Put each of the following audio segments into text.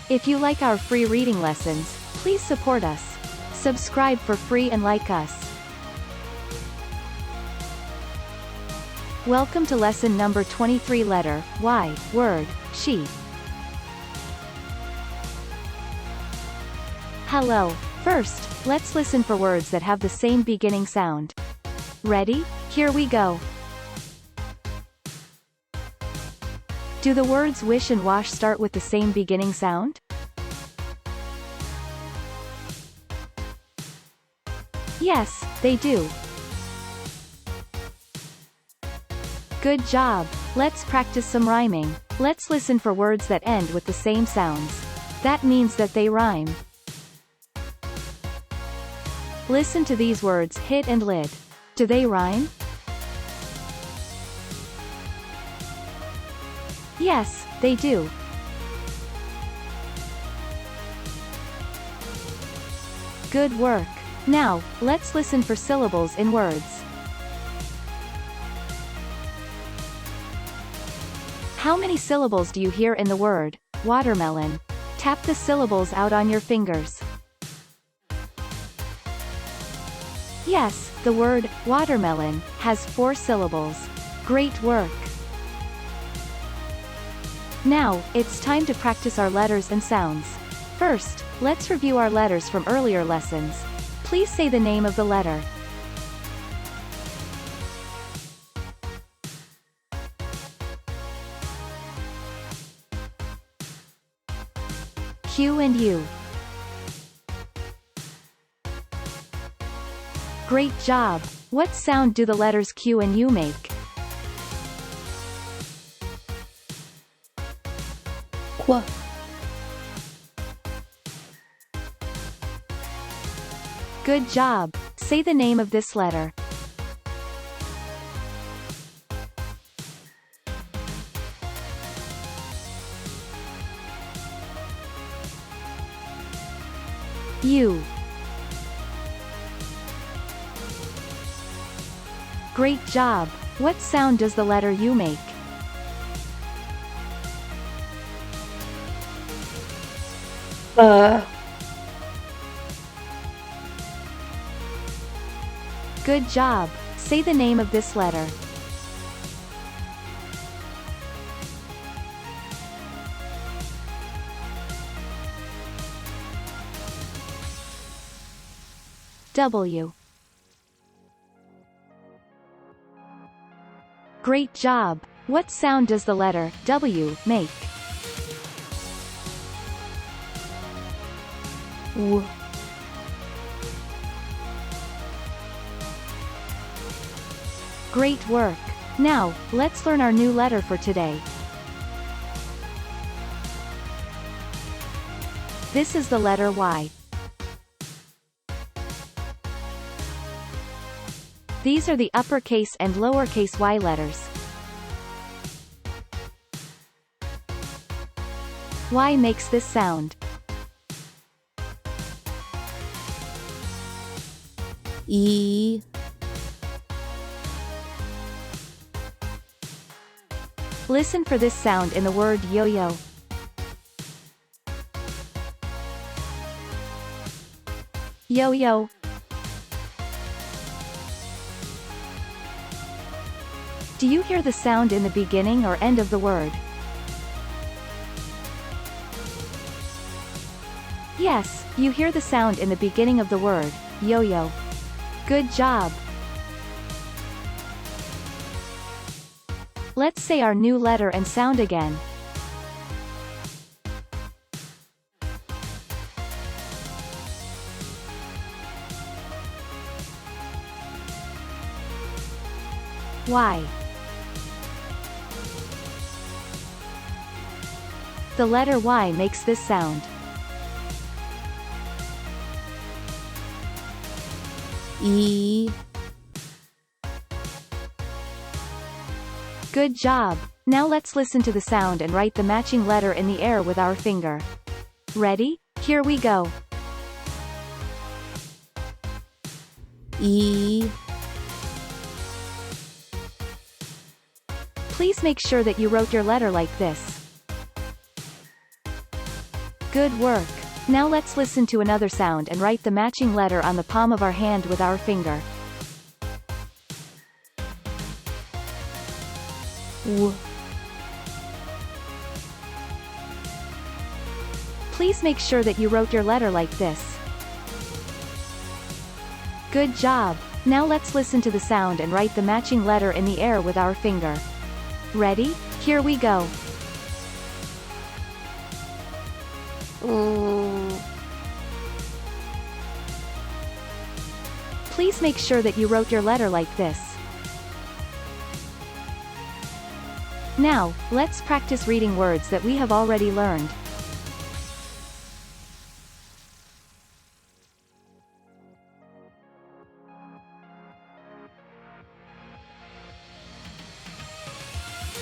If you like our free reading lessons, please support us. Subscribe for free and like us. Welcome to lesson number 23, letter Y, word, she. Hello. First, let's listen for words that have the same beginning sound. Ready? Here we go. Do the words wish and wash start with the same beginning sound? Yes, they do. Good job. Let's practice some rhyming. Let's listen for words that end with the same sounds. That means that they rhyme. Listen to these words: hit and lid. Do they rhyme? Yes, they do. Good work. Now, let's listen for syllables in words. How many syllables do you hear in the word watermelon? Tap the syllables out on your fingers. Yes, the word watermelon has 4 syllables. Great work. Now, it's time to practice our letters and sounds. First, let's review our letters from earlier lessons. Please say the name of the letter. Q and U. Great job! What sound do the letters Q and U make? Qu. Good job! Say the name of this letter. U. Great job! What sound does the letter U make? Good job! Say the name of this letter. W. Great job! What sound does the letter W make? W. Great work! Now, let's learn our new letter for today. This is the letter Y. These are the uppercase and lowercase y letters. Y makes this sound. E. Listen for this sound in the word yo-yo. Yo-yo. Do you hear the sound in the beginning or end of the word? Yes, you hear the sound in the beginning of the word yo-yo. Good job! Let's say our new letter and sound again. Y. The letter Y makes this sound. E. Good job! Now let's listen to the sound and write the matching letter in the air with our finger. Ready? Here we go. E. Please make sure that you wrote your letter like this. Good work. Now let's listen to another sound and write the matching letter on the palm of our hand with our finger. W. Please make sure that you wrote your letter like this. Good job. Now let's listen to the sound and write the matching letter in the air with our finger. Ready? Here we go. Please make sure that you wrote your letter like this. Now, let's practice reading words that we have already learned.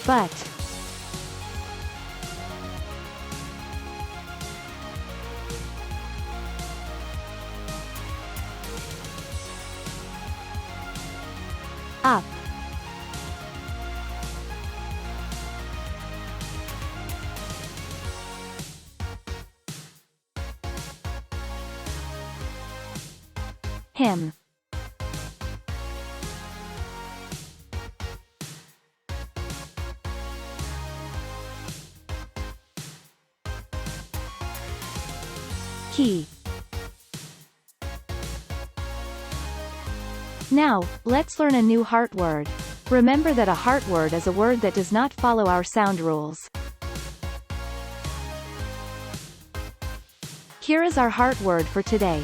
But. Up. Him. He. Now, let's learn a new heart word. Remember that a heart word is a word that does not follow our sound rules. Here is our heart word for today.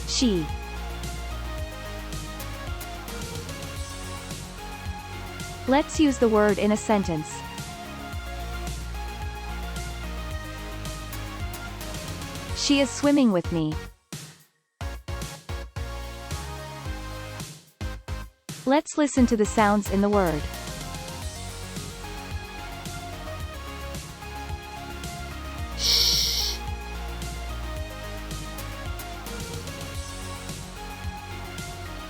She. Let's use the word in a sentence. She is swimming with me. Let's listen to the sounds in the word. Sh.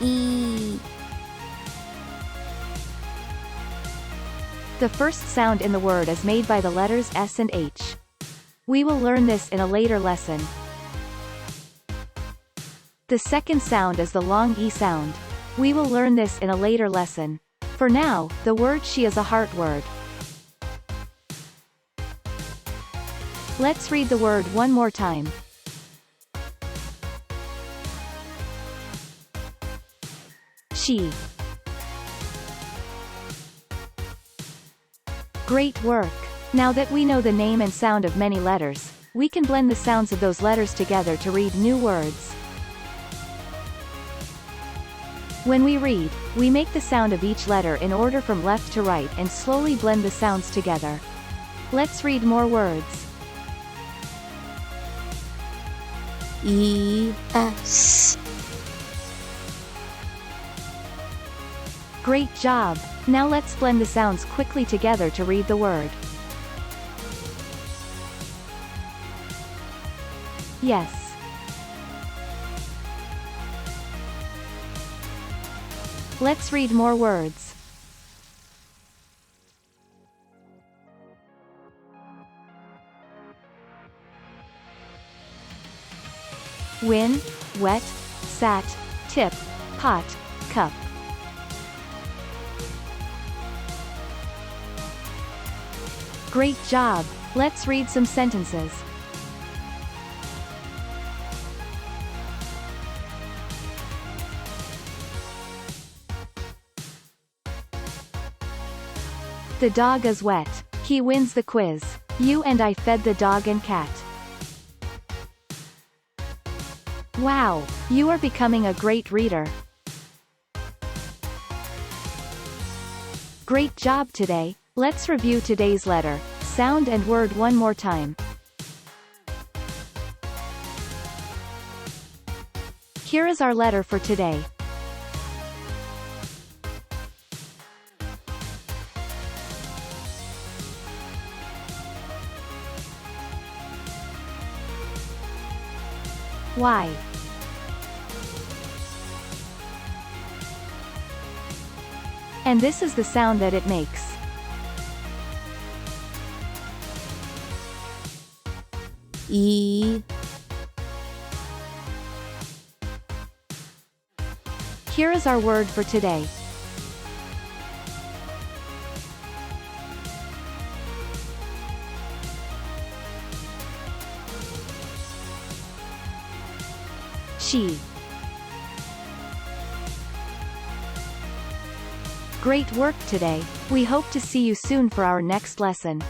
E. The first sound in the word is made by the letters S and H. We will learn this in a later lesson. The second sound is the long E sound. We will learn this in a later lesson. For now, the word she is a heart word. Let's read the word one more time. She. Great work. Now that we know the name and sound of many letters, we can blend the sounds of those letters together to read new words. When we read, we make the sound of each letter in order from left to right and slowly blend the sounds together. Let's read more words. E. S. Great job. Now let's blend the sounds quickly together to read the word. Yes. Let's read more words. Win, wet, sat, tip, pot, cup. Great job. Let's read some sentences. The dog is wet. He wins the quiz. You and I fed the dog and cat. Wow, you are becoming a great reader. Great job today. Let's review today's letter, sound and word one more time. Here is our letter for today. Y. And this is the sound that it makes. E, Here is our word for today. She. Great work today. We hope to see you soon for our next lesson.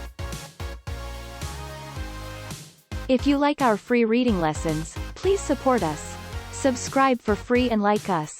If you like our free reading lessons, please support us. Subscribe for free and like us.